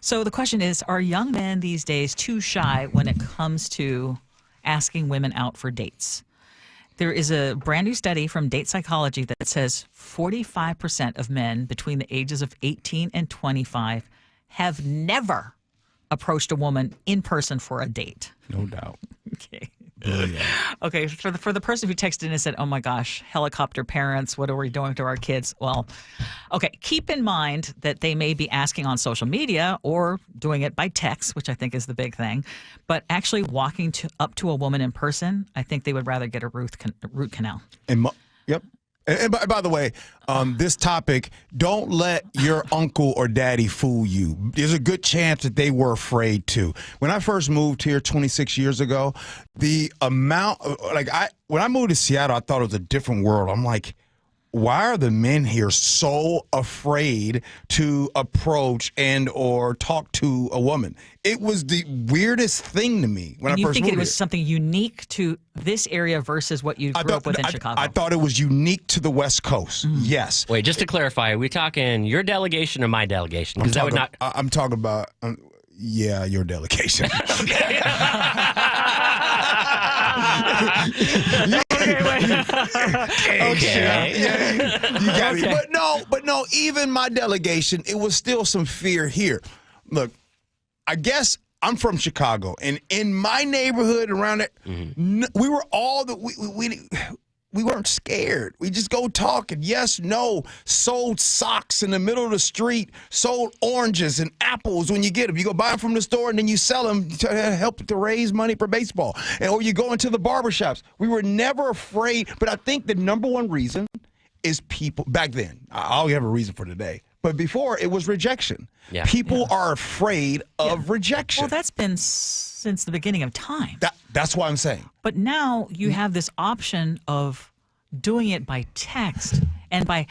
So the question is, are young men these days too shy when it comes to asking women out for dates? There is a brand new study from Date Psychology that says 45% of men between the ages of 18 and 25 have never approached a woman in person for a date. No doubt. Okay. Brilliant. Okay, for the person who texted in and said, oh my gosh, helicopter parents, what are we doing to our kids? Well, okay, keep in mind that they may be asking on social media or doing it by text, which I think is the big thing. But actually walking up to a woman in person, I think they would rather get a root canal. Yep. And by the way, this topic, don't let your uncle or daddy fool you. There's a good chance that they were afraid too. When I first moved here 26 years ago, the amount, when I moved to Seattle, I thought it was a different world. I'm like, why are the men here so afraid to approach and or talk to a woman? It was the weirdest thing to me when I first moved here. You think it was something unique to this area versus what you grew up with in Chicago? I thought it was unique to the West Coast. Yes. Wait, just to clarify, are we talking your delegation or my delegation? Because that would not. I'm talking about, yeah, your delegation. Okay. Okay. Yeah, you got me. But no, even my delegation, it was still some fear here. Look, I guess I'm from Chicago, and in my neighborhood around it, we were all we weren't scared. We just go talking. Yes, no. Sold socks in the middle of the street. Sold oranges and apples when you get them. You go buy them from the store and then you sell them to help to raise money for baseball. Or you go into the barbershops. We were never afraid. But I think the number one reason is people back then. I'll have a reason for today. But before, it was rejection. Yeah. People are afraid of rejection. Well, that's been since the beginning of time. That's what I'm saying. But now you have this option of doing it by text and by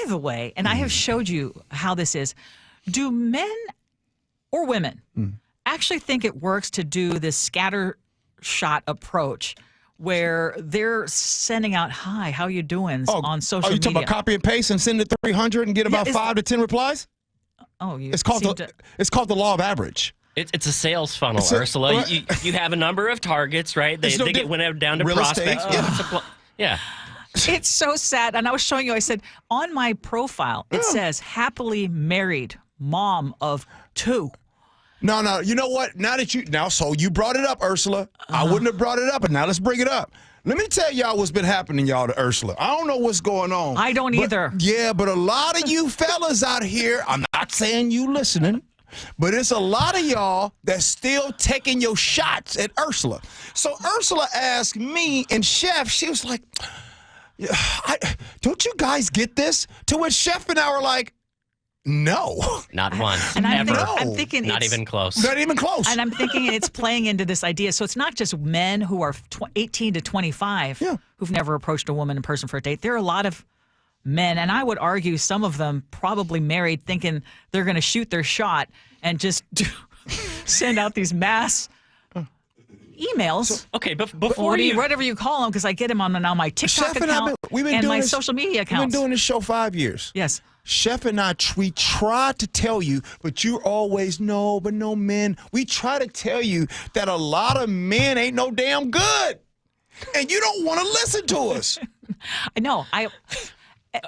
the way, and I have showed you how this is. Do men or women actually think it works to do this scatter shot approach where they're sending out, hi, how you doing on social media? You talking about copy and paste and send it 300 and get about 5 to 10 replies? It's called the law of average. It's a sales funnel, Ursula. You have a number of targets, right? They get went down to real prospects. Estate. Yeah. It's so sad. And I was showing you, I said, on my profile, it says happily married mom of 2. No. You know what? So you brought it up, Ursula. I wouldn't have brought it up, and now let's bring it up. Let me tell y'all what's been happening, y'all, to Ursula. I don't know what's going on. I don't either. Yeah, but a lot of you fellas out here, I'm not saying you listening, but it's a lot of y'all that's still taking your shots at Ursula. So Ursula asked me and Chef, she was like, don't you guys get this? To which Chef and I were like, no. Not once. And ever. I'm thinking not even close. Not even close. And I'm thinking it's playing into this idea. So it's not just men who are 18 to 25 who've never approached a woman in person for a date. There are a lot of men, and I would argue some of them probably married thinking they're going to shoot their shot and just send out these mass emails. So, okay, but before whatever you call them, because I get them on now my TikTok account and my social media accounts. We've been doing this show 5 years. Yes. Chef and I, we try to tell you, but you're always, no men. We try to tell you that a lot of men ain't no damn good. And you don't want to listen to us. I know.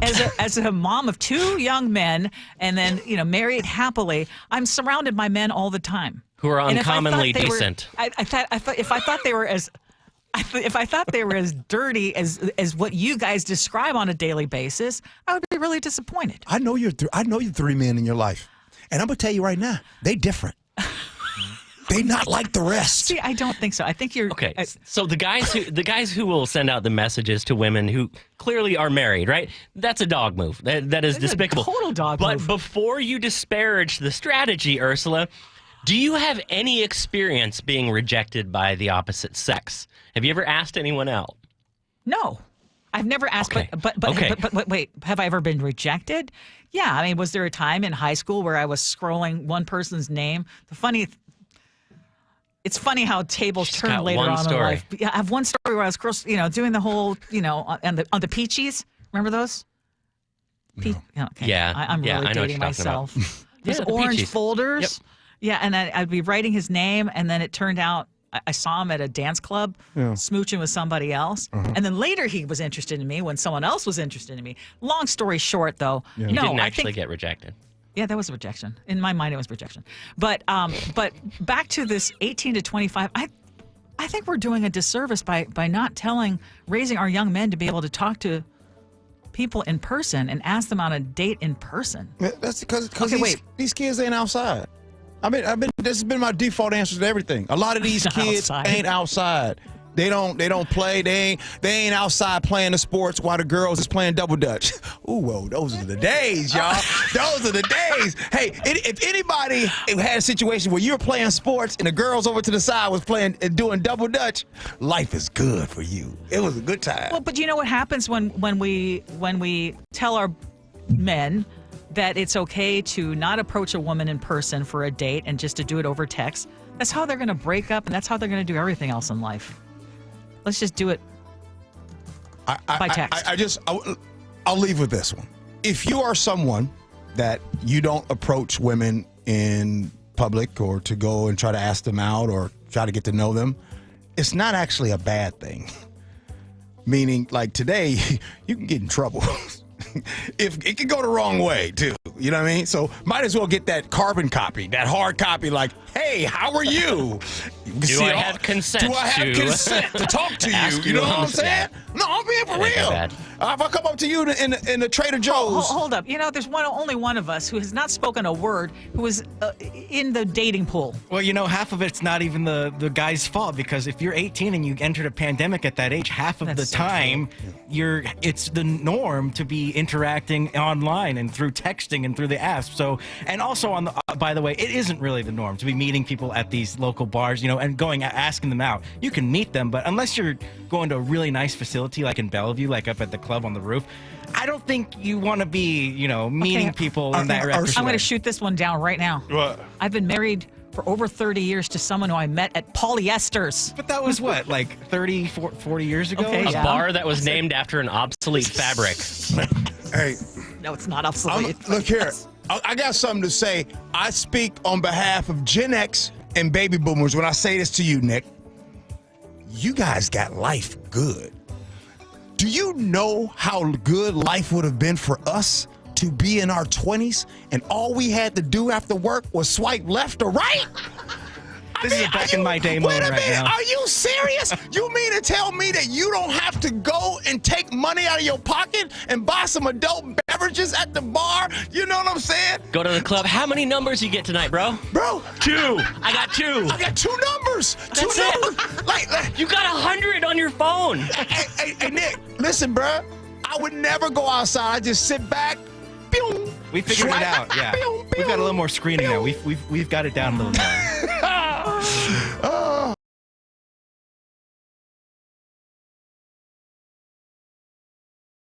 As a mom of 2 young men and then, married happily, I'm surrounded by men all the time. Who are uncommonly decent. If I thought they were as dirty as what you guys describe on a daily basis, I would be really disappointed. I know you're 3 men in your life, and I'm gonna tell you right now, they different. They not like the rest. See, I don't think so. I think you're okay. So the guys who will send out the messages to women who clearly are married, right? That's a dog move. That is despicable. A total dog move. But before you disparage the strategy, Ursula, do you have any experience being rejected by the opposite sex? Have you ever asked anyone out? No, I've never asked. Okay. But wait, have I ever been rejected? Yeah, I mean, was there a time in high school where I was scrolling one person's name? It's funny how tables turn later on in life. Yeah, I have one story where I was, doing the whole, on the Peaches. Remember those? No. Okay. Yeah. I'm really dating myself. these the orange peaches. folders. Yep. Yeah, and I'd be writing his name, and then it turned out I saw him at a dance club smooching with somebody else. And then later he was interested in me when someone else was interested in me. Long story short, though, You no, didn't I actually think, get rejected. yeah, that was a rejection. In my mind, it was rejection. But back to this 18 to 25, I think we're doing a disservice by not raising our young men to be able to talk to people in person and ask them on a date in person. That's because Okay, wait. these kids ain't outside. This has been my default answer to everything. A lot of these kids outside. ain't outside. They don't play. They ain't outside playing the sports while the girls is playing double dutch. Ooh, whoa, those are the days, y'all. Those are the days. Hey, if anybody had a situation where you were playing sports and the girls over to the side was playing and doing double dutch, life is good for you. It was a good time. Well, but you know what happens when we tell our men that it's okay to not approach a woman in person for a date and just to do it over text? That's how they're going to break up, and that's how they're going to do everything else in life. Let's just do it by text. I'll leave with this one. If you are someone that you don't approach women in public or to go and try to ask them out or try to get to know them, it's not actually a bad thing. Meaning, like today, you can get in trouble. If it could go the wrong way too, you know what I mean? So might as well get that carbon copy, that hard copy. Like, hey, how are you? Do I have consent to talk to you? You know what I'm saying? No, I'm being for real. If I come up to you in the Trader Joe's, hold up. You know, there's only one of us who has not spoken a word who is in the dating pool. Well, you know, half of it's not even the guy's fault, because if you're 18 and you entered a pandemic at that age, half of the time it's the norm to be interacting online and through texting and through the apps. So, and also by the way, it isn't really the norm to be meeting people at these local bars, you know, and asking them out. You can meet them, but unless you're going to a really nice facility like in Bellevue, like up at the club on the roof, I don't think you want to be, you know, meeting people in that direction. I'm going to shoot this one down right now. What? I've been married for over 30 years to someone who I met at Polyesters. But that was what, like 30, 40 years ago? Okay, A bar that was named after an obsolete fabric. hey, No, it's not obsolete. look here. I got something to say. I speak on behalf of Gen X and baby boomers when I say this to you, Nick. You guys got life good. Do you know how good life would have been for us to be in our 20s and all we had to do after work was swipe left or right? This is a back in my day moment right now. Are you serious? You mean to tell me that you don't have to go and take money out of your pocket and buy some adult beverages at the bar? You know what I'm saying? Go to the club. How many numbers you get tonight, bro? Bro. 2. I got 2. I got 2 numbers. That's two it. numbers. Like, You got 100 on your phone. hey, Nick, listen, bro. I would never go outside. I just sit back. Pew, We figured it out, yeah. pew, We've got a little more screening now. We've got it down a little more.